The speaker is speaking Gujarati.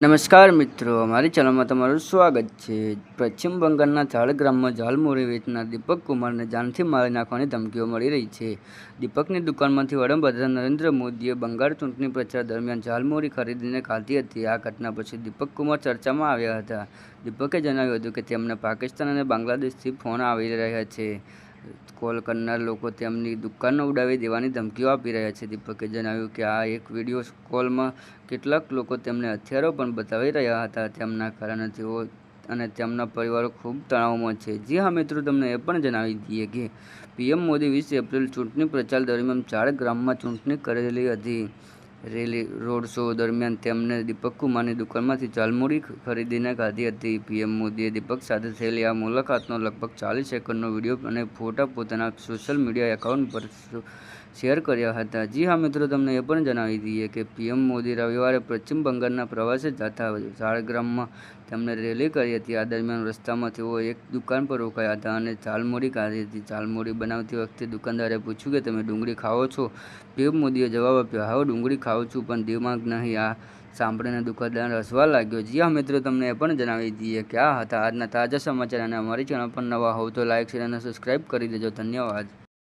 નમસ્કાર મિત્રો, અમારી ચેનલમાં તમારું સ્વાગત છે। પશ્ચિમ બંગાળના ઝાડગ્રામમાં ઝાલમુરી વેચનાર દીપક કુમારને જાનથી મારી નાખવાની ધમકીઓ મળી રહી છે। દીપકની દુકાનમાંથી વડાપ્રધાન નરેન્દ્ર મોદીએ બંગાળ ચૂંટણી પ્રચાર દરમિયાન ઝાલમુરી ખરીદીને ખાધી હતી। આ ઘટના પછી દીપક કુમાર ચર્ચામાં આવ્યા હતા। દીપકે જણાવ્યું હતું કે તેમને પાકિસ્તાન અને બાંગ્લાદેશથી ફોન આવી રહ્યા છે। કોલ કરનાર લોકો તેમની દુકાનો ઉડાવી દેવાની ધમકીઓ આપી રહ્યા છે। દીપકે જણાવ્યું કે આ એક વિડીયો કોલમાં કેટલાક લોકો તેમને હથિયારો પણ બતાવી રહ્યા હતા। તેમના કારણે તેઓ અને તેમના પરિવારો ખૂબ તણાવમાં છે। જી હા મિત્રો, તમને એ પણ જણાવી દઈએ કે પીએમ મોદી 20 એપ્રિલ ચૂંટણી પ્રચાર દરમિયાન ઝાડગ્રામમાં ચૂંટણી કરેલી હતી। રેલી રોડ શો દરમિયાન તેમને દીપક કુમારની દુકાનમાંથી ઝાલમુરી ખરીદીને ખાધી હતી। પીએમ મોદીએ દીપક સાથે થયેલી આ મુલાકાતનો લગભગ 40 સેકન્ડનો વિડીયો અને ફોટા પોતાના સોશિયલ મીડિયા એકાઉન્ટ પર શેર કર્યા હતા। જી હા મિત્રો, તમને એ પણ જણાવી દઈએ કે પીએમ મોદી રવિવારે પશ્ચિમ બંગાળના પ્રવાસે જતા ઝાડગ્રામમાં તેમણે રેલી કરી હતી। આ દરમિયાન રસ્તામાં તેઓ એક દુકાન પર રોકાયા હતા અને ઝાલમુરી ખાધી હતી। ઝાલમુરી બનાવતી વખતે દુકાનદારે પૂછ્યું કે તમે ડુંગળી ખાઓ છો? પીએમ મોદીએ જવાબ આપ્યો, હા ડુંગળી ખાઉં છું, પણ દિમાગ નહીં। આ સાંભળીને દુકાનદાર હસવા લાગ્યો। જી હા મિત્રો, તમને એ પણ જણાવી દઈએ કે આ હતા આજના તાજા સમાચાર, અને અમારી ચેનલ પર નવા હોવ તો લાઇક, શેર અને સબસ્ક્રાઇબ કરી દેજો। ધન્યવાદ।